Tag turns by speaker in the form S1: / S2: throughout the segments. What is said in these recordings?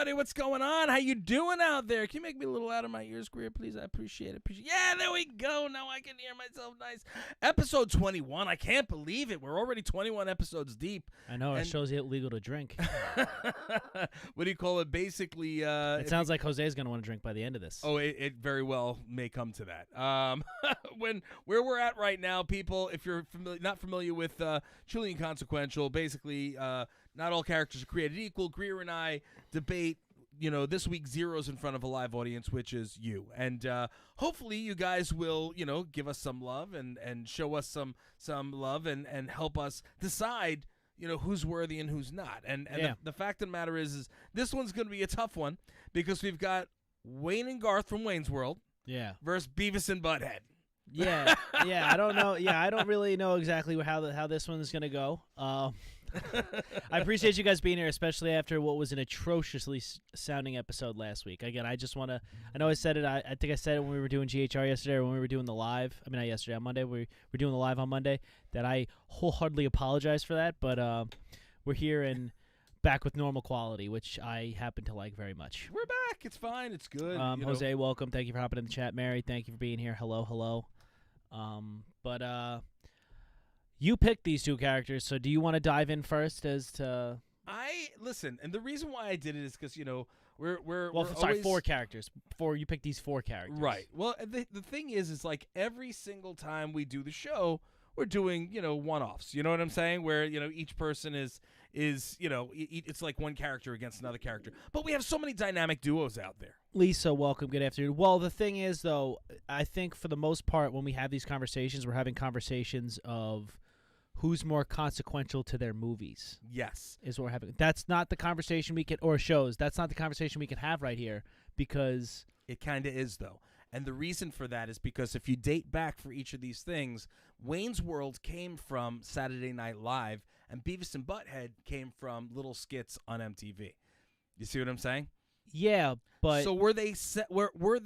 S1: everybody. What's going on? How you doing out there? Can you make me a little out of my ears, Greer, please? I appreciate it. Yeah, there we go. Now I can hear myself nice. Episode 21. I can't believe it. We're already 21 episodes deep.
S2: I know. It shows you illegal to drink.
S1: What do you call it? Basically,
S2: it sounds like Jose's going to want to drink by the end of this.
S1: Oh, it very well may come to that. Where we're at right now, people, if you're not familiar with truly Inconsequential, basically, not all characters are created equal. Greer and I debate, this week zeros in front of a live audience, which is you. And hopefully you guys will, give us some love and show us some love and help us decide, who's worthy and who's not. And
S2: yeah.
S1: the fact of the matter is this one's going to be a tough one because we've got Wayne and Garth from Wayne's World versus Beavis and Butthead.
S2: Yeah, I don't know. Yeah, I don't really know exactly how this one's going to go. I appreciate you guys being here, especially after what was an atrociously sounding episode last week. Again, I just want to – I know I said it. I think I said it when we were doing GHR yesterday or when we were doing the live. I mean, not yesterday, on Monday. We were doing the live on Monday, that I wholeheartedly apologize for that. But we're here and back with normal quality, which I happen to like very much.
S1: We're back. It's fine. It's good.
S2: Jose, welcome. Thank you for hopping in the chat. Mary, thank you for being here. Hello. You picked these two characters, so do you want to dive in first as to...
S1: Listen, and the reason why I did it is because, we're
S2: four characters. You picked these four characters.
S1: Right. Well, the thing is like every single time we do the show, we're doing, one-offs. You know what I'm saying? Where, each person is it's like one character against another character. But we have so many dynamic duos out there.
S2: Lisa, welcome. Good afternoon. Well, the thing is, though, I think for the most part, when we have these conversations, we're having conversations of who's more consequential to their movies.
S1: Yes.
S2: Is what we're having. That's not the conversation we can, or shows, that's not the conversation we can have right here, because
S1: it kind of is, though. And the reason for that is because if you date back for each of these things, Wayne's World came from Saturday Night Live, and Beavis and Butthead came from little skits on MTV. You see what I'm saying?
S2: yeah, but
S1: So were they were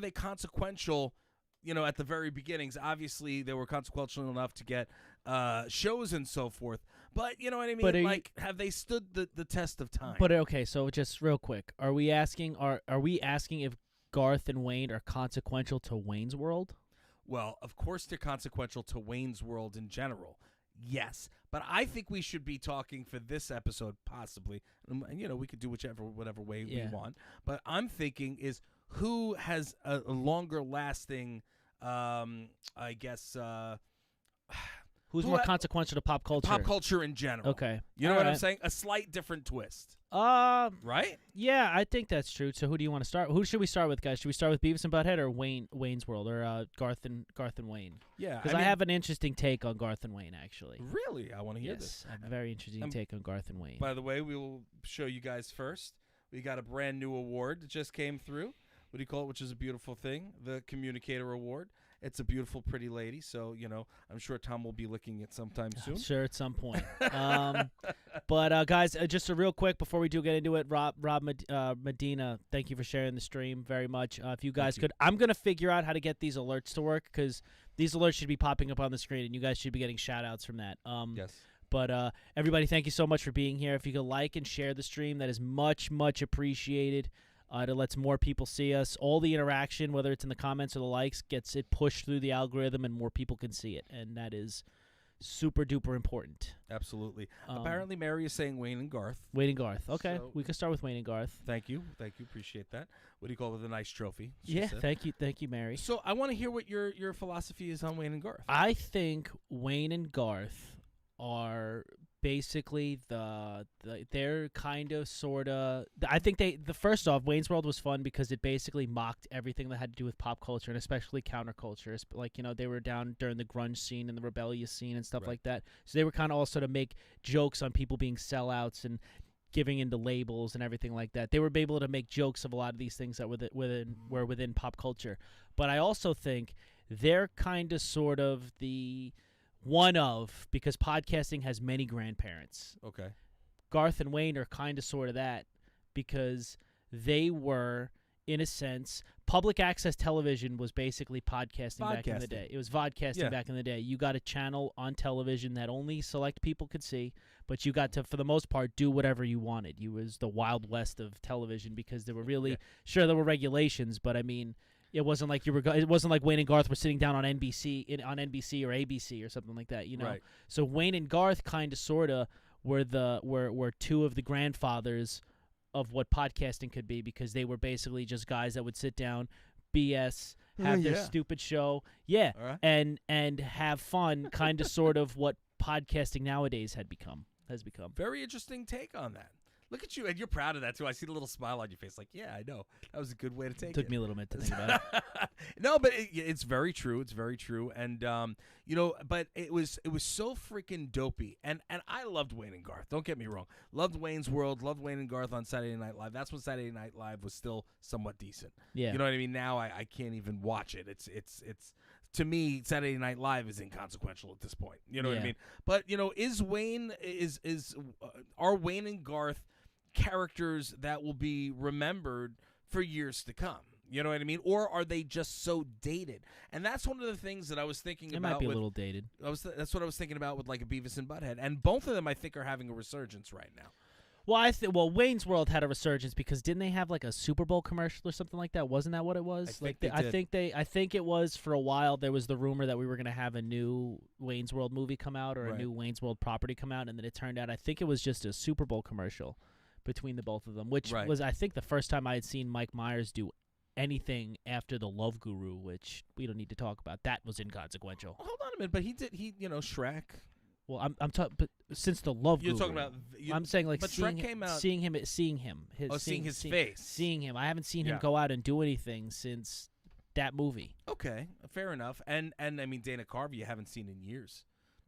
S1: they consequential? You know, at the very beginnings, obviously they were consequential enough to get shows and so forth. But you know what I mean?
S2: But
S1: like, have they stood the test of time?
S2: but okay, so just real quick, are we asking if Garth and Wayne are consequential to Wayne's World?
S1: Well, of course they're consequential to Wayne's World in general. Yes, but I think we should be talking for this episode, possibly. And, you know, we could do whatever way we want. But I'm thinking is who has a longer lasting, I guess.
S2: Who's more consequential to pop culture?
S1: Pop culture in general.
S2: Okay,
S1: You know what I'm saying? A slight different twist. Right?
S2: Yeah, I think that's true. So who do you want to start? Who should we start with, guys? Should we start with Beavis and Butthead or Wayne's World or Garth and Wayne?
S1: Yeah,
S2: Because I have an interesting take on Garth and Wayne, actually.
S1: Really, I want to hear this.
S2: I have a very interesting take on Garth and Wayne.
S1: By the way, we will show you guys first. We got a brand new award that just came through. What do you call it? Which is a beautiful thing. The Communicator Award. It's a beautiful, pretty lady. So, you know, I'm sure Tom will be licking it sometime soon.
S2: Sure, at some point. But guys, just a real quick before we do get into it, Rob Medina, thank you for sharing the stream very much. If you guys could, I'm going to figure out how to get these alerts to work because these alerts should be popping up on the screen and you guys should be getting shout-outs from that.
S1: Yes.
S2: But everybody, thank you so much for being here. If you could like and share the stream, that is much, much appreciated. To let more people see us. All the interaction, whether it's in the comments or the likes, gets it pushed through the algorithm and more people can see it. And that is super duper important.
S1: Absolutely. Apparently, Mary is saying Wayne and Garth.
S2: Wayne and Garth. Okay,
S1: So-
S2: we can start with Wayne and Garth.
S1: Thank you. Appreciate that. What do you call it? With a nice trophy. she
S2: Yeah,
S1: said.
S2: thank you, Mary.
S1: So I want to hear what your philosophy is on Wayne and Garth.
S2: I think Wayne and Garth are basically they're kind of sort of. I think first off, Wayne's World was fun because it basically mocked everything that had to do with pop culture and especially counterculture. Like, you know, they were down during the grunge scene and the rebellious scene and stuff
S1: Right.
S2: like that. So they were kind of also to make jokes on people being sellouts and giving into labels and everything like that. They were able to make jokes of a lot of these things that were within pop culture. But I also think they're kind of sort of because podcasting has many grandparents.
S1: Okay.
S2: Garth and Wayne are kind of sort of that because they were, in a sense, public access television was basically podcasting back in the day. It was vodcasting back in the day. You got a channel on television that only select people could see, but you got to, for the most part, do whatever you wanted. You was the Wild West of television because there were really, sure, there were regulations, but I mean, it wasn't like it wasn't like Wayne and Garth were sitting down on NBC or ABC or something like that, you know.
S1: Right.
S2: So Wayne and Garth kind of sorta were two of the grandfathers of what podcasting could be because they were basically just guys that would sit down, BS, have their stupid show,
S1: All right.
S2: and have fun, kind of sort of what podcasting nowadays has become.
S1: Very interesting take on that. Look at you, and you're proud of that too. I see the little smile on your face, like, yeah, I know. That was a good way to take it.
S2: Took me a little bit to think about it.
S1: No, but it's very true. It's very true, and you know, but it was so freaking dopey, and I loved Wayne and Garth. Don't get me wrong. Loved Wayne's World. Loved Wayne and Garth on Saturday Night Live. That's when Saturday Night Live was still somewhat decent.
S2: Yeah.
S1: You know what I mean? Now I can't even watch it. It's to me, Saturday Night Live is inconsequential at this point. You know what I mean? But you know, are Wayne and Garth characters that will be remembered for years to come? You know what I mean? Or are they just so dated? And that's one of the things that I was thinking
S2: It
S1: about.
S2: might be a little dated.
S1: That's what I was thinking about with like a Beavis and Butthead. And both of them, I think, are having a resurgence right now.
S2: Well, Wayne's World had a resurgence because didn't they have like a Super Bowl commercial or something like that? Wasn't that what it was? I think it was for a while. There was the rumor that we were going to have a new Wayne's World movie come out or a new Wayne's World property come out, and then it turned out I think it was just a Super Bowl commercial between the both of them, which was I think the first time I had seen Mike Myers do anything after the Love Guru, which we don't need to talk about. That was inconsequential.
S1: Hold on a minute, but he Shrek.
S2: Well, I'm talking, but since the Love Guru,
S1: You're talking about.
S2: I'm saying like
S1: but
S2: seeing
S1: Shrek came out.
S2: seeing him, seeing
S1: his face.
S2: seeing him. I haven't seen him go out and do anything since that movie.
S1: Okay, fair enough. And I mean Dana Carvey, you haven't seen in years.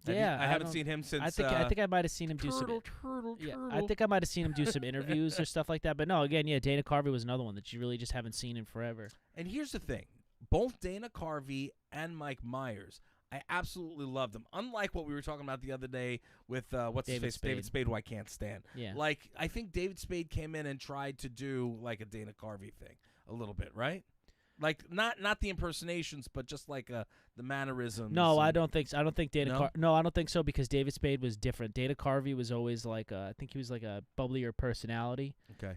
S2: Yeah,
S1: I haven't seen him since.
S2: I think I might have seen him do some.
S1: Turtle.
S2: I think I might have seen him do some interviews or stuff like that. But no, again, yeah, Dana Carvey was another one that you really just haven't seen in forever.
S1: And here's the thing: both Dana Carvey and Mike Myers, I absolutely love them. Unlike what we were talking about the other day with David Spade, who I can't stand.
S2: Yeah.
S1: Like, I think David Spade came in and tried to do like a Dana Carvey thing a little bit, right? Like not the impersonations, but just like the mannerisms.
S2: No, I don't think so. I don't think Dana.
S1: No?
S2: I don't think so because David Spade was different. Dana Carvey was always like I think he was like a bubblier personality.
S1: Okay.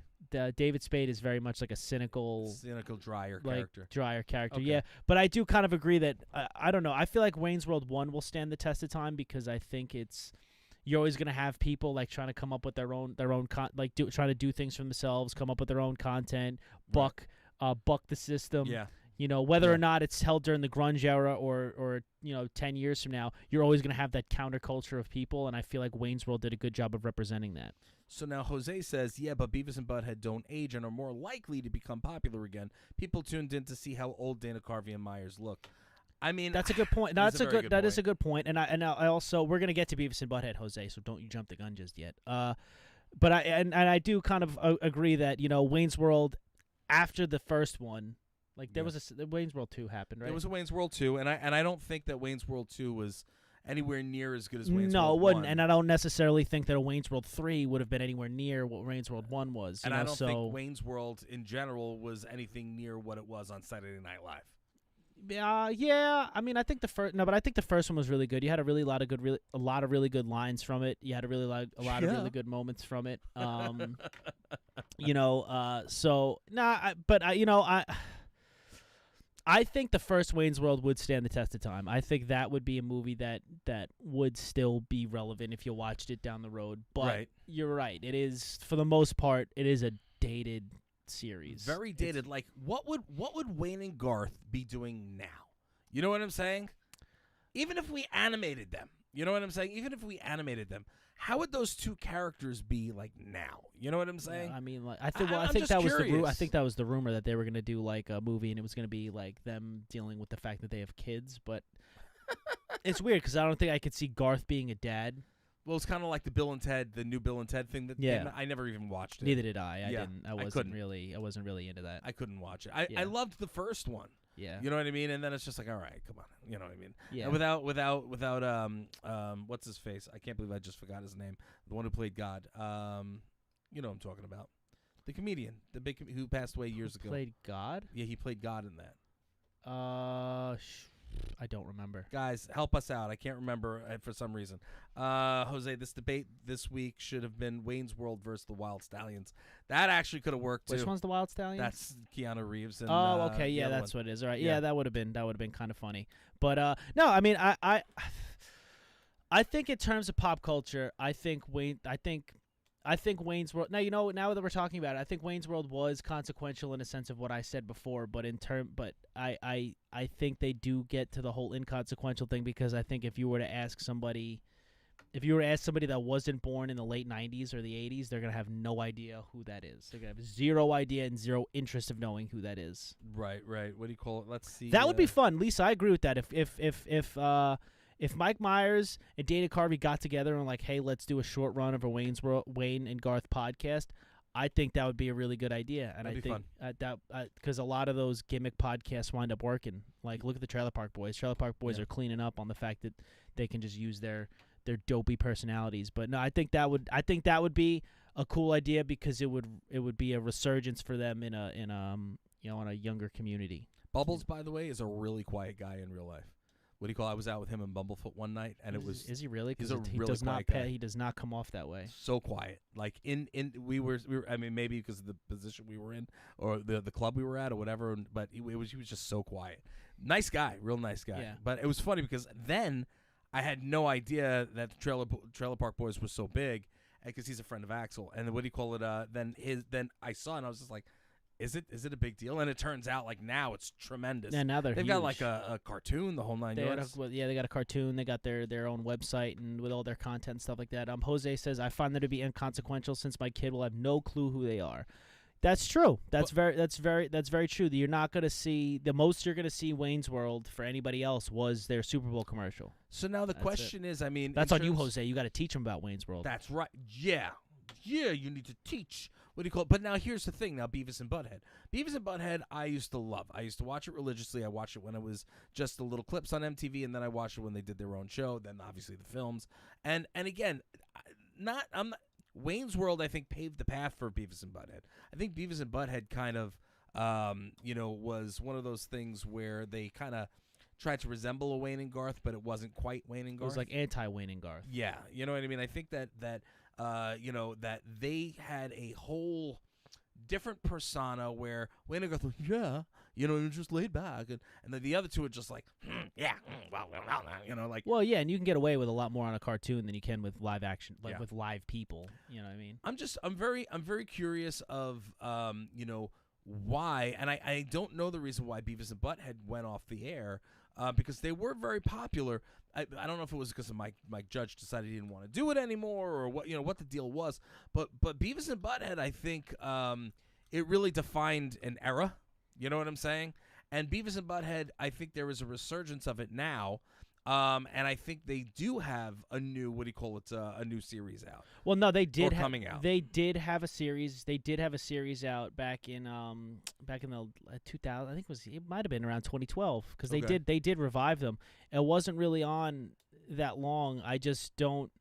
S2: David Spade is very much like a cynical,
S1: drier character.
S2: Drier character.
S1: Okay.
S2: Yeah, but I do kind of agree that I don't know. I feel like Wayne's World 1 will stand the test of time because I think you're always gonna have people like trying to come up with their own trying to do things for themselves, come up with their own content, buck the system.
S1: Yeah.
S2: You know, whether or not it's held during the grunge era or 10 years from now, you're always going to have that counterculture of people, and I feel like Wayne's World did a good job of representing that.
S1: So now Jose says, yeah, but Beavis and Butthead don't age and are more likely to become popular again. People tuned in to see how old Dana Carvey and Myers look. I mean,
S2: that's a good point. That is a good point. And I also, we're going to get to Beavis and Butthead, Jose, so don't you jump the gun just yet. But I do kind of agree that, Wayne's World, after the first one, like there was a Wayne's World 2 happened, right?
S1: There was a Wayne's World 2, and I don't think that Wayne's World 2 was anywhere near as good as Wayne's World 1.
S2: No, it wouldn't, and I don't necessarily think that a Wayne's World 3 would have been anywhere near what Wayne's World 1 was.
S1: And I don't think Wayne's World in general was anything near what it was on Saturday Night Live.
S2: Yeah. I mean, I think the first one was really good. You had a lot of really good lines from it. You had a lot of really good moments from it. I think the first Wayne's World would stand the test of time. I think that would be a movie that would still be relevant if you watched it down the road. But You're right. It is, for the most part, it is a dated series.
S1: Very dated. Like, what would Wayne and Garth be doing now? You know what I'm saying? Even if we animated them. You know what I'm saying? Even if we animated them, how would those two characters be like now? You know what I'm saying?
S2: Yeah, I mean, like I think that was the rumor that they were going to do like a movie and it was going to be like them dealing with the fact that they have kids, but it's weird cuz I don't think I could see Garth being a dad.
S1: Well, it's kind of like the new Bill and Ted thing that came out. I never even watched it.
S2: Neither did I. I wasn't really into that.
S1: I couldn't watch it. I loved the first one.
S2: Yeah.
S1: You know what I mean? And then it's just like, all right, come on. You know what I mean?
S2: Yeah.
S1: And without what's his face? I can't believe I just forgot his name. The one who played God. You know what I'm talking about. The comedian, who passed away years ago.
S2: Played God?
S1: Yeah, he played God in that.
S2: I don't remember.
S1: Guys, help us out. I can't remember for some reason. Jose, this debate this week should have been Wayne's World versus the Wild Stallions. That actually could have worked too.
S2: Which one's the Wild Stallions?
S1: That's Keanu Reeves. And,
S2: okay, yeah, that's what it is. All right, yeah, that would have been kind of funny. But no, I mean, I think in terms of pop culture, I think Wayne's World. Now that we're talking about it, I think Wayne's World was consequential in a sense of what I said before. But I think they do get to the whole inconsequential thing because I think if you were to ask somebody that wasn't born in the late 90s or the 80s, they're gonna have no idea who that is. They're gonna have zero idea and zero interest of knowing who that is.
S1: Right. What do you call it? Let's see.
S2: That would be fun, Lisa. I agree with that. If Mike Myers and Dana Carvey got together and like, hey, let's do a short run of a Wayne and Garth podcast, I think that would be a really good idea. And
S1: That'd be
S2: fun. Because a lot of those gimmick podcasts wind up working. Like, look at the Trailer Park Boys. Trailer Park Boys are cleaning up on the fact that they can just use their dopey personalities. But no, I think that would be a cool idea because it would be a resurgence for them in a younger community.
S1: Bubbles, by the way, is a really quiet guy in real life. What do you call it? I was out with him in Bumblefoot one night, and it was.
S2: Is he really?
S1: He's a
S2: he
S1: really
S2: does
S1: quiet
S2: not
S1: guy.
S2: He does not come off that way.
S1: So quiet. Like we were. I mean, maybe because of the position we were in, or the club we were at, or whatever. But he was just so quiet. Nice guy, real nice guy.
S2: Yeah.
S1: But it was funny because then I had no idea that the Trailer Park Boys was so big, because he's a friend of Axel. And what do you call it? Then I saw it and I was just like, Is it a big deal? And it turns out like now it's tremendous.
S2: Yeah, now they've
S1: got like a cartoon, the whole nine yards.
S2: They got a cartoon. They got their own website and with all their content and stuff like that. Jose says, I find them to be inconsequential since my kid will have no clue who they are. That's true. That's very true. You're not going to see the most you're going to see Wayne's World for anybody else was their Super Bowl commercial.
S1: So now the question is, I mean,
S2: that's on you, Jose. You got to teach them about Wayne's World.
S1: That's right. Yeah. You need to teach. What do you call it? But now here's the thing. Now Beavis and Butthead. Beavis and Butthead, I used to love. I used to watch it religiously. I watched it when it was just the little clips on MTV, and then I watched it when they did their own show. Then obviously the films. And again, I'm not. Wayne's World, I think, paved the path for Beavis and Butthead. I think Beavis and Butthead kind of, was one of those things where they kind of tried to resemble a Wayne and Garth, but it wasn't quite Wayne and Garth.
S2: It was like anti-Wayne and Garth.
S1: Yeah, you know what I mean? I think that they had a whole different persona where Wayne and Garth was, just laid back, and then the other two are just like,
S2: Well, yeah, and you can get away with a lot more on a cartoon than you can with live action, with live people. You know what I mean?
S1: I'm very curious of, why, and I don't know the reason why Beavis and Butthead went off the air, because they were very popular. I don't know if it was because of Mike Judge decided he didn't want to do it anymore, or what the deal was. But Beavis and Butthead, I think, it really defined an era. You know what I'm saying? And Beavis and Butthead, I think there is a resurgence of it now. And I think they do have a new, a new series out.
S2: Well, no, they did
S1: coming out.
S2: They did have a series. They did have a series out back in the 2000. I think it might have been around 2012 because they did revive them. It wasn't really on that long. I just don't.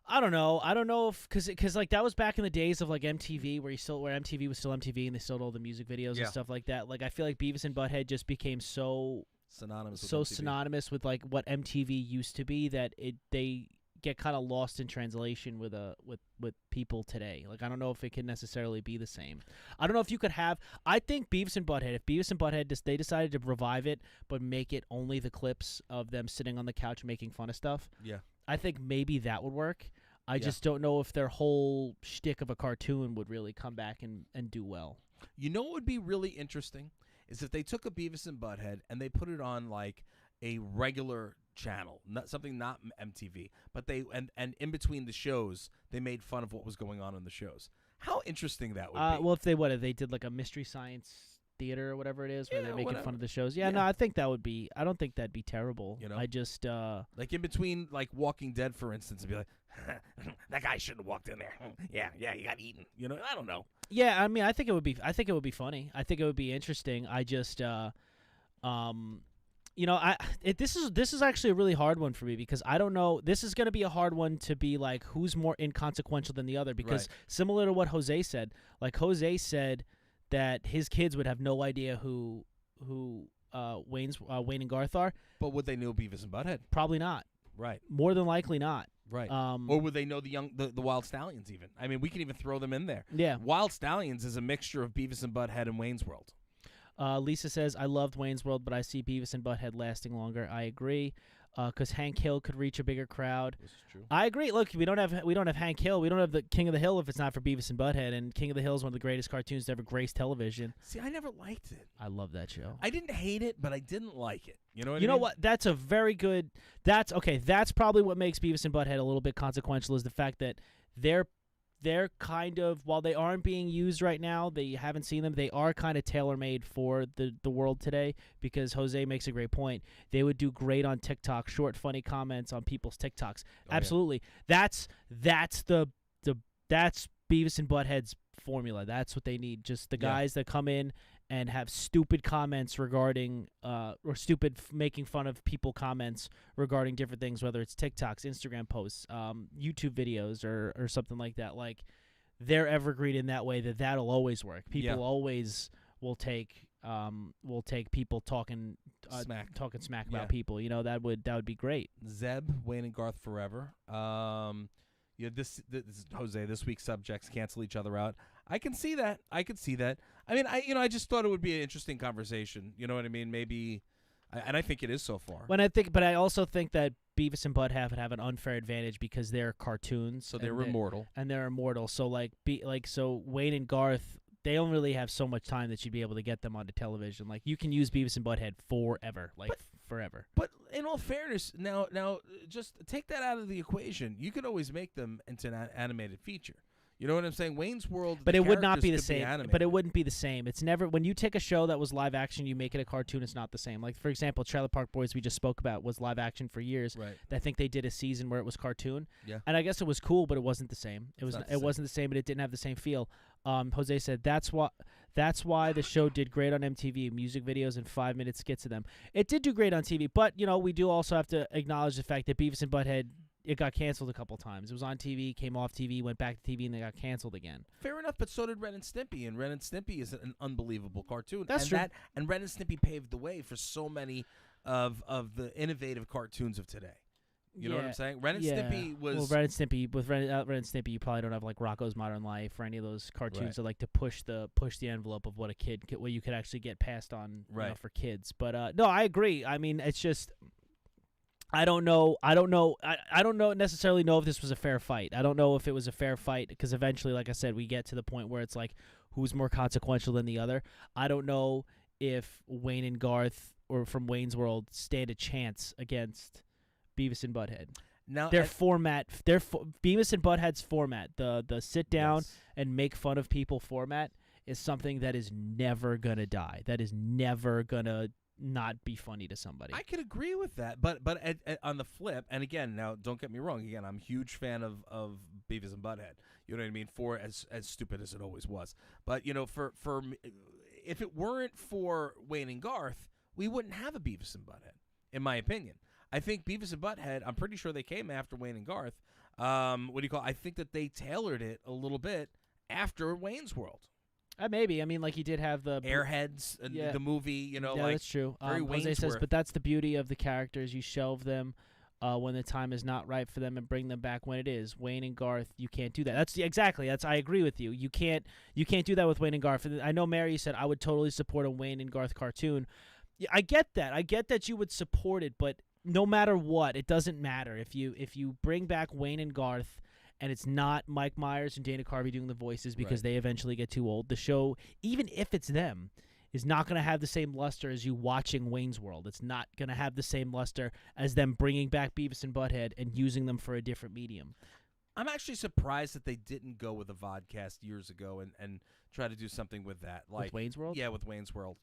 S2: I don't know. I don't know if because like that was back in the days of like MTV where MTV was still MTV and they still had all the music videos and stuff like that. Like I feel like Beavis and Butthead just became so synonymous with like what MTV used to be that they get kind of lost in translation with people today. Like I don't know if it can necessarily be the same. I don't know if you could have. I think Beavis and Butthead. If Beavis and Butthead they decided to revive it but make it only the clips of them sitting on the couch making fun of stuff.
S1: Yeah.
S2: I think maybe that would work. I just don't know if their whole shtick of a cartoon would really come back and do well.
S1: You know what would be really interesting is if they took a Beavis and Butthead and they put it on like a regular channel, not MTV, but and in between the shows they made fun of what was going on in the shows. How interesting that would be.
S2: Well, if they did like a Mystery Science Theater or whatever it is where they're making fun of the shows. No, I think that would be. I don't think that'd be terrible. I just
S1: like in between like Walking Dead, for instance, and be like, that guy shouldn't have walked in there. Yeah, he got eaten. I don't know.
S2: Yeah, I mean, I think it would be funny. I think it would be interesting. I just this is actually a really hard one for me because I don't know. This is going to be a hard one to be like who's more inconsequential than the other because similar to what Jose said, like Jose said that his kids would have no idea who Wayne and Garth are.
S1: But would they know Beavis and Butthead?
S2: Probably not.
S1: Right.
S2: More than likely not.
S1: Right. Or would they know the Wild Stallions even? I mean, we can even throw them in there.
S2: Yeah.
S1: Wild Stallions is a mixture of Beavis and Butthead and Wayne's World.
S2: Lisa says, I loved Wayne's World, but I see Beavis and Butthead lasting longer. I agree. Because Hank Hill could reach a bigger crowd.
S1: This is true.
S2: I agree. Look, we don't have Hank Hill. We don't have the King of the Hill if it's not for Beavis and Butthead. And King of the Hill is one of the greatest cartoons to ever grace television.
S1: See, I never liked it.
S2: I love that show.
S1: I didn't hate it, but I didn't like it. You know what I mean?
S2: You know what? That's a very good. That's probably what makes Beavis and Butthead a little bit consequential is the fact that they're kind of, while they aren't being used right now, they haven't seen them, they are kind of tailor-made for the world today because Jose makes a great point. They would do great on TikTok, short, funny comments on people's TikToks. Absolutely. Yeah. That's Beavis and Butthead's formula. That's what they need. Just the guys that come in and have stupid comments regarding or stupid making fun of people comments regarding different things, whether it's TikToks, Instagram posts, YouTube videos, or something like that. Like they're evergreen in that way that'll always work. People always will take people talking smack about people. That would be great.
S1: Zeb, Wayne and Garth forever. This Jose, this week's subjects cancel each other out. I can see that. I mean, I just thought it would be an interesting conversation. You know what I mean? Maybe, and I think it is so far.
S2: But I also think that Beavis and Butthead have an unfair advantage because they're cartoons,
S1: so they're immortal.
S2: So Wayne and Garth, they don't really have so much time that you'd be able to get them onto television. Like you can use Beavis and Butthead forever, forever.
S1: But in all fairness, now just take that out of the equation. You could always make them into an animated feature. You know what I'm saying? Wayne's World,
S2: but it would not be the
S1: characters could
S2: same.
S1: animated.
S2: But it wouldn't be the same. It's never when you take a show that was live action, you make it a cartoon. It's not the same. Like for example, Trailer Park Boys we just spoke about was live action for years.
S1: Right.
S2: I think they did a season where it was cartoon.
S1: Yeah.
S2: And I guess it was cool, but it wasn't the same. It wasn't the same, but it didn't have the same feel. Jose said that's why the show did great on MTV. Music videos and 5-minute skits of them. It did do great on TV, but we do also have to acknowledge the fact that Beavis and Butthead. It got canceled a couple times. It was on TV, came off TV, went back to TV, and they got canceled again.
S1: Fair enough, but so did Ren and Stimpy, and Ren and Stimpy is an unbelievable cartoon.
S2: That's true.
S1: And Ren and Stimpy paved the way for so many of the innovative cartoons of today. You know what I'm saying? Ren and Stimpy was...
S2: Well, Ren and Stimpy, with Ren and Stimpy, you probably don't have like Rocko's Modern Life or any of those cartoons that like to push the envelope of what you could actually get passed on for kids. But no, I agree. I mean, it's just... I don't know necessarily know if this was a fair fight. I don't know if it was a fair fight because eventually, like I said, we get to the point where it's like who's more consequential than the other. I don't know if Wayne and Garth or from Wayne's World stand a chance against Beavis and Butthead.
S1: Now
S2: Beavis and Butthead's format, the sit down and make fun of people format, is something that is never gonna die. That is never gonna not be funny to somebody.
S1: I could agree with that, but on the flip, and again, now don't get me wrong. Again, I'm a huge fan of Beavis and Butthead. You know what I mean? For as stupid as it always was, but for if it weren't for Wayne and Garth, we wouldn't have a Beavis and Butthead, in my opinion. I think Beavis and Butthead, I'm pretty sure they came after Wayne and Garth. I think that they tailored it a little bit after Wayne's World.
S2: Maybe. I mean, like he did have the
S1: Airheads, the movie,
S2: that's true. Jose says, but that's the beauty of the characters. You shelve them when the time is not right for them and bring them back when it is. Wayne and Garth, you can't do that. I agree with you. You can't do that with Wayne and Garth. I know Mary said I would totally support a Wayne and Garth cartoon. Yeah, I get that. I get that you would support it, but no matter what, it doesn't matter. If you bring back Wayne and Garth and it's not Mike Myers and Dana Carvey doing the voices because they eventually get too old, the show, even if it's them, is not going to have the same luster as you watching Wayne's World. It's not going to have the same luster as them bringing back Beavis and Butthead and using them for a different medium.
S1: I'm actually surprised that they didn't go with a vodcast years ago and try to do something with that. Like
S2: with Wayne's World?
S1: Yeah, with Wayne's World.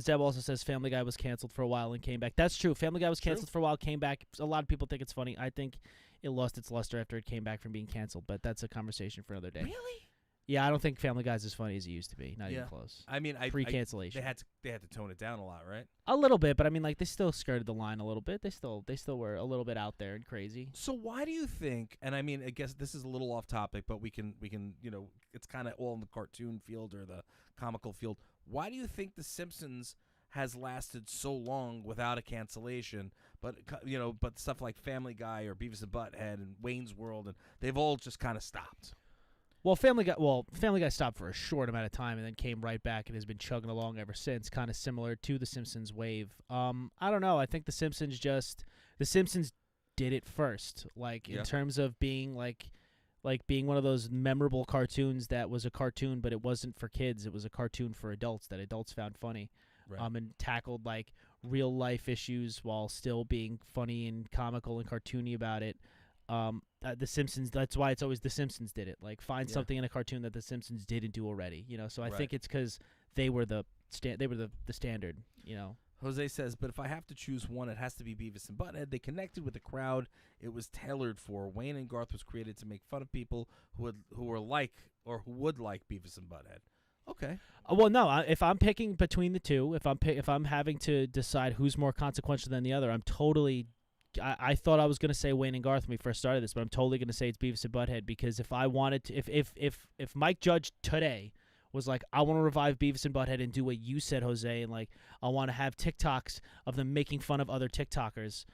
S2: Zeb also says Family Guy was canceled for a while and came back. That's true. Family Guy was canceled for a while, came back. A lot of people think it's funny. I think it lost its luster after it came back from being canceled, but that's a conversation for another day.
S1: Really?
S2: Yeah, I don't think Family Guy's as funny as it used to be. Not even close.
S1: I mean,
S2: pre-cancellation.
S1: They had to tone it down a lot, right?
S2: A little bit, but I mean, like they still skirted the line a little bit. They still were a little bit out there and crazy.
S1: So why do you think? And I mean, I guess this is a little off topic, but we can it's kind of all in the cartoon field or the comical field. Why do you think The Simpsons has lasted so long without a cancellation, but stuff like Family Guy or Beavis and Butthead and Wayne's World, and they've all just kind of stopped?
S2: Well, Family Guy stopped for a short amount of time and then came right back and has been chugging along ever since, kind of similar to The Simpsons wave. I don't know. I think The Simpsons did it first, in terms of being like being one of those memorable cartoons that was a cartoon, but it wasn't for kids. It was a cartoon for adults that adults found funny. Right. And tackled like real life issues while still being funny and comical and cartoony about it. The Simpsons. That's why it's always The Simpsons did it. Like find something in a cartoon that The Simpsons didn't do already. So I think it's because they were the standard.
S1: Jose says, but if I have to choose one, it has to be Beavis and Butthead. They connected with the crowd it was tailored for. Wayne and Garth was created to make fun of people who would like Beavis and Butthead. Okay.
S2: Well, no. If I'm picking between the two, if I'm having to decide who's more consequential than the other, I'm totally. I thought I was going to say Wayne and Garth when we first started this, but I'm totally going to say it's Beavis and Butthead because if I wanted to, if Mike Judge today was like, I want to revive Beavis and Butthead and do what you said, Jose, and like I want to have TikToks of them making fun of other TikTokers.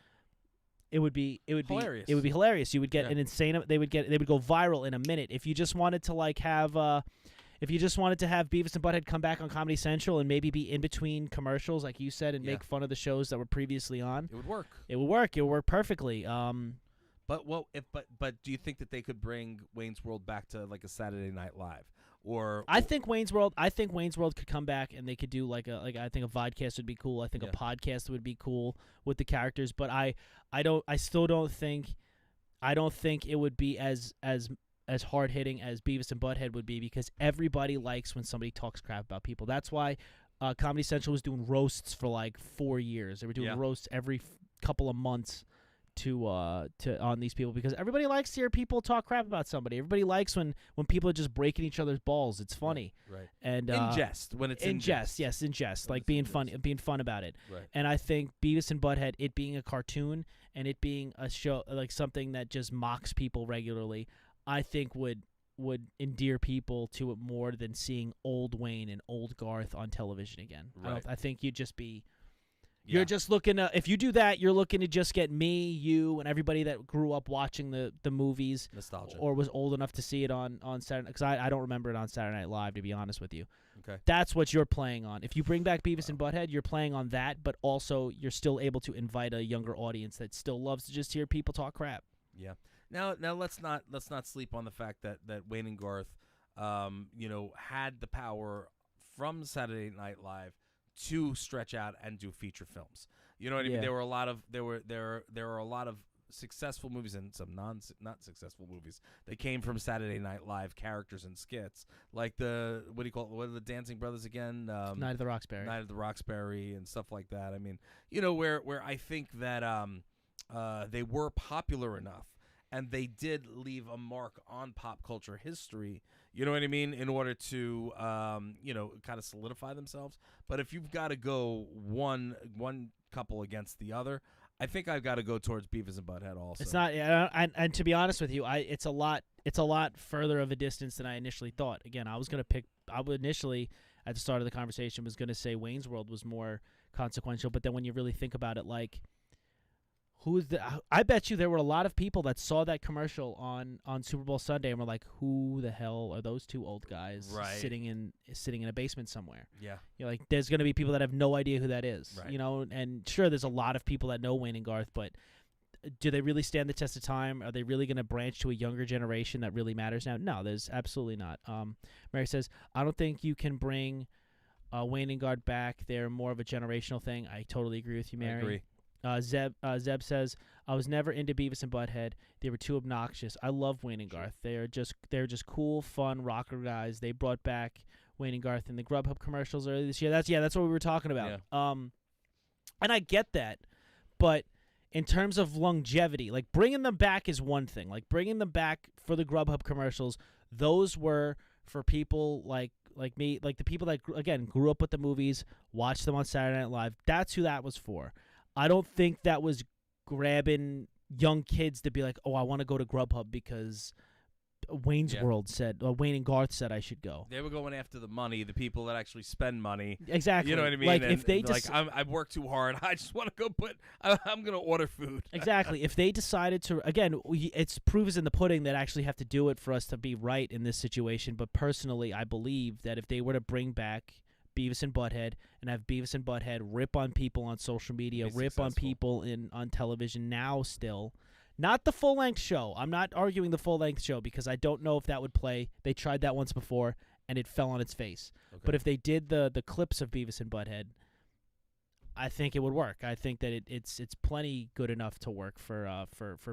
S2: It would be hilarious. It would be hilarious. You would get an insane. They would go viral in a minute. If you just wanted to have Beavis and Butthead come back on Comedy Central and maybe be in between commercials, like you said, and make fun of the shows that were previously on,
S1: it would work.
S2: It would work. It would work perfectly.
S1: But do you think that they could bring Wayne's World back to like a Saturday Night Live?
S2: I think Wayne's World could come back and they could do I think a vodcast would be cool. I think a podcast would be cool with the characters, but I don't think it would be as as hard hitting as Beavis and Butthead would be, because everybody likes when somebody talks crap about people. That's why Comedy Central was doing roasts for like 4 years. They were doing roasts every couple of months to on these people, because everybody likes to hear people talk crap about somebody. Everybody likes when people are just breaking each other's balls. It's funny,
S1: right?
S2: And
S1: in jest, when it's in jest.
S2: Yes, in jest, like being fun about it.
S1: Right.
S2: And I think Beavis and Butthead, it being a cartoon and it being a show, like something that just mocks people regularly, I think would endear people to it more than seeing old Wayne and old Garth on television again.
S1: Right.
S2: I think you'd just be. You're just looking to, if you do that, you're looking to just get me, you, and everybody that grew up watching the movies.
S1: Nostalgia.
S2: Or was old enough to see it on Saturday, because I don't remember it on Saturday Night Live, to be honest with you.
S1: Okay.
S2: That's what you're playing on. If you bring back Beavis and Butthead, you're playing on that, but also you're still able to invite a younger audience that still loves to just hear people talk crap.
S1: Yeah. Now let's not sleep on the fact that Wayne and Garth, had the power from Saturday Night Live to stretch out and do feature films. You know what I mean? There were a lot of successful movies and some not successful movies. They came from Saturday Night Live characters and skits, like what are the Dancing Brothers again?
S2: Night of the Roxbury.
S1: Night of the Roxbury and stuff like that. I mean, where I think that they were popular enough, and they did leave a mark on pop culture history, you know what I mean, in order to, kind of solidify themselves. But if you've got to go one couple against the other, I think I've got to go towards Beavis and Butthead also.
S2: It's not, and to be honest with you, it's a lot further of a distance than I initially thought. Again, I would initially, at the start of the conversation, was going to say Wayne's World was more consequential, but then when you really think about it, like, I bet you there were a lot of people that saw that commercial on Super Bowl Sunday and were like, "Who the hell are those two old guys sitting in a basement somewhere?"
S1: Yeah,
S2: like, there's going to be people that have no idea who that is,
S1: right.
S2: And sure, there's a lot of people that know Wayne and Garth, but do they really stand the test of time? Are they really going to branch to a younger generation that really matters now? No, there's absolutely not. Mary says, "I don't think you can bring Wayne and Garth back. They're more of a generational thing." I totally agree with you, Mary.
S1: I agree.
S2: Zeb says, "I was never into Beavis and Butthead. They were too obnoxious. I love Wayne and Garth. They're just cool, fun rocker guys. They brought back Wayne and Garth in the Grubhub commercials earlier this year. That's what we were talking about.
S1: Yeah.
S2: And I get that, but in terms of longevity, like, bringing them back is one thing. Like, bringing them back for the Grubhub commercials, those were for people like me, like the people that again grew up with the movies, watched them on Saturday Night Live. That's who that was for. I don't think that was grabbing young kids to be like, "Oh, I want to go to Grubhub because Wayne and Garth said I should go."
S1: They were going after the money, the people that actually spend money.
S2: Exactly.
S1: You know what I mean?
S2: Like,
S1: and,
S2: if they
S1: I've worked too hard. I just want to go I'm going to order food.
S2: Exactly. If they decided to, again, it's proof is in the pudding that actually have to do it for us to be right in this situation. But personally, I believe that if they were to bring back Beavis and Butthead and have Beavis and Butthead rip on people on social media, rip on people on television now still. Not the full-length show. I'm not arguing the full-length show because I don't know if that would play. They tried that once before, and it fell on its face. Okay. But if they did the clips of Beavis and Butthead, I think it would work. I think that it's plenty good enough to work for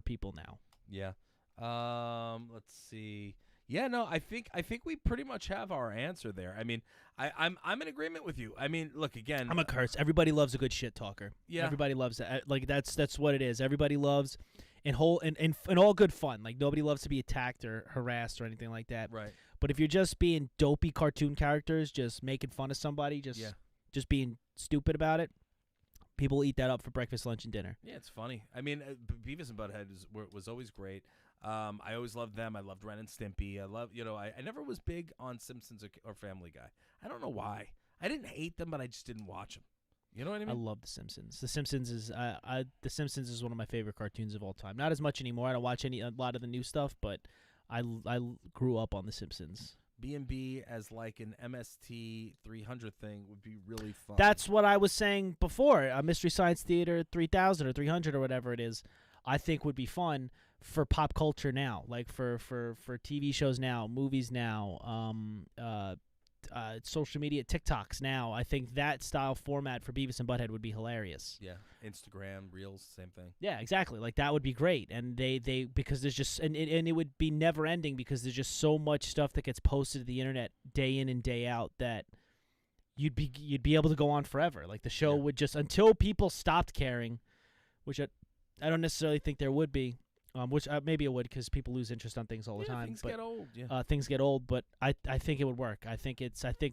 S2: people now.
S1: Yeah. Let's see. Yeah, no, I think we pretty much have our answer there. I mean, I'm in agreement with you. I mean, look, again,
S2: I'm a curse. Everybody loves a good shit talker.
S1: Yeah,
S2: everybody loves that. Like, that's what it is. Everybody loves in all good fun. Like, nobody loves to be attacked or harassed or anything like that.
S1: Right.
S2: But if you're just being dopey cartoon characters, just making fun of somebody, just being stupid about it, people eat that up for breakfast, lunch, and dinner.
S1: Yeah, it's funny. I mean, Beavis and Butthead was always great. I always loved them. I loved Ren and Stimpy. I never was big on Simpsons or Family Guy. I don't know why. I didn't hate them, but I just didn't watch them. You know what I mean?
S2: I love The Simpsons. The Simpsons is one of my favorite cartoons of all time. Not as much anymore. I don't watch a lot of the new stuff, but I grew up on The Simpsons.
S1: B&B as like an MST 300 thing would be really fun.
S2: That's what I was saying before. A Mystery Science Theater 3000 or 300 or whatever it is, I think would be fun for pop culture now, like for TV shows now, movies now, social media TikToks now. I think that style format for Beavis and Butthead would be hilarious.
S1: Yeah, Instagram, Reels, same thing.
S2: Yeah, exactly. Like that would be great. And they because there's just and it would be never ending because there's just so much stuff that gets posted to the internet day in and day out that you'd be able to go on forever. Like the show would just until people stopped caring, which I don't necessarily think there would be. Which maybe it would because people lose interest on things all the time.
S1: Things
S2: but,
S1: get old. Yeah.
S2: things get old, but I think it would work. I think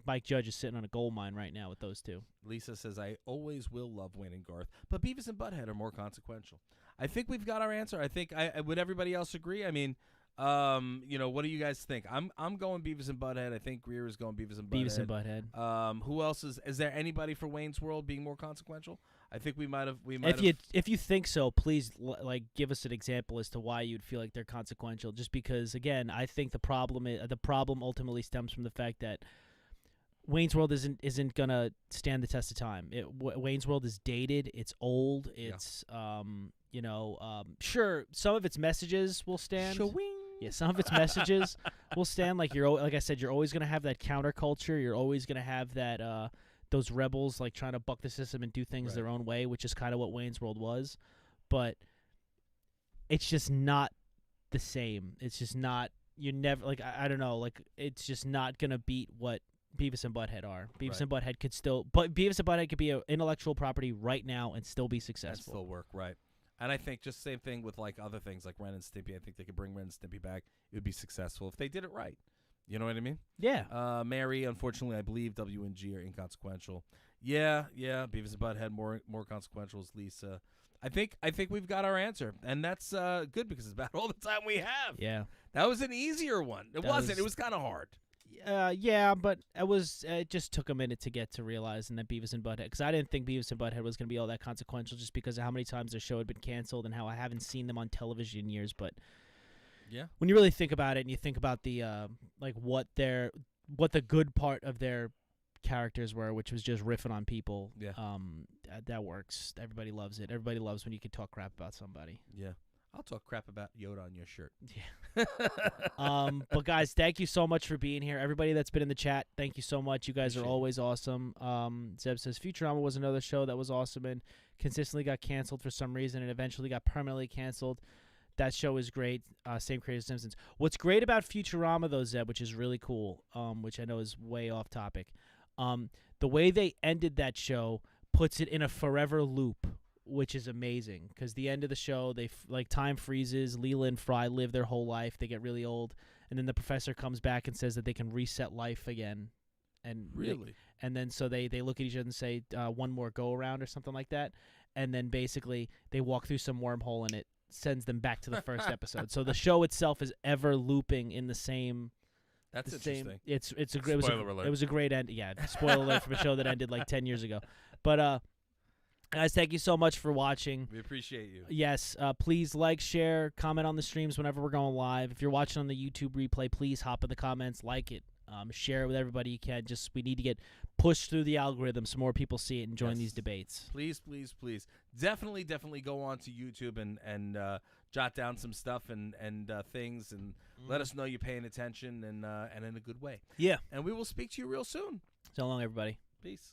S2: Mike Judge is sitting on a gold mine right now with those two.
S1: Lisa says, I always will love Wayne and Garth, but Beavis and Butthead are more consequential. I think we've got our answer. I think would everybody else agree? I mean, what do you guys think? I'm going Beavis and Butthead. I think Greer is going Beavis and Butthead.
S2: Beavis and Butthead.
S1: Who else is there anybody for Wayne's World being more consequential? I think we might have.
S2: If you think so, please give us an example as to why you'd feel like they're consequential. Just because, again, I think the problem ultimately stems from the fact that Wayne's World isn't gonna stand the test of time. Wayne's World is dated. It's old. It's sure, some of its messages will stand.
S1: Shoo-wing.
S2: Yeah, some of its messages will stand. Like I said, you're always gonna have that counterculture. You're always gonna have that those rebels like trying to buck the system and do things their own way, which is kind of what Wayne's World was. But it's just not the same. It's just not. You never I don't know. Like it's just not gonna beat what Beavis and Butthead are. Beavis and Butthead could still, but Beavis and Butthead could be an intellectual property right now and still be successful.
S1: And still work, right? And I think just same thing with like other things like Ren and Stimpy. I think they could bring Ren and Stimpy back. It would be successful if they did it right. You know what I mean?
S2: Yeah.
S1: Mary, unfortunately, I believe W and G are inconsequential. Yeah. Beavis and Butthead more consequential is Lisa. I think we've got our answer, and that's good because it's about all the time we have.
S2: Yeah.
S1: That was an easier one. It wasn't. It was kind of hard.
S2: Yeah, but it just took a minute to get to realizing that Beavis and Butthead, because I didn't think Beavis and Butthead was going to be all that consequential just because of how many times their show had been canceled and how I haven't seen them on television in years. But
S1: yeah,
S2: when you really think about it and you think about the what the good part of their characters were, which was just riffing on people, that works. Everybody loves it. Everybody loves when you can talk crap about somebody.
S1: Yeah. I'll talk crap about Yoda on your shirt.
S2: Yeah. But guys, thank you so much for being here. Everybody that's been in the chat, thank you so much. You guys are always awesome. Zeb says Futurama was another show that was awesome and consistently got canceled for some reason and eventually got permanently canceled. That show is great. Same creator as Simpsons. What's great about Futurama though, Zeb, which is really cool, which I know is way off topic, the way they ended that show puts it in a forever loop, which is amazing because the end of the show, time freezes. Leela and Fry live their whole life. They get really old, and then the professor comes back and says that they can reset life again. And
S1: really,
S2: and then so they look at each other and say one more go around or something like that, and then basically they walk through some wormhole and it sends them back to the first episode. So the show itself is ever looping in the same.
S1: That's
S2: interesting.
S1: Same.
S2: It's a great.
S1: Spoiler
S2: It was a great end. Yeah, spoiler alert from a show that ended like 10 years ago, but guys, thank you so much for watching.
S1: We appreciate you.
S2: Yes, please like, share, comment on the streams whenever we're going live. If you're watching on the YouTube replay, please hop in the comments, like it, share it with everybody you can. We need to get pushed through the algorithm so more people see it and join these debates.
S1: Please. Definitely go on to YouTube and jot down some stuff and things and let us know you're paying attention and in a good way.
S2: Yeah.
S1: And we will speak to you real soon.
S2: So long, everybody.
S1: Peace.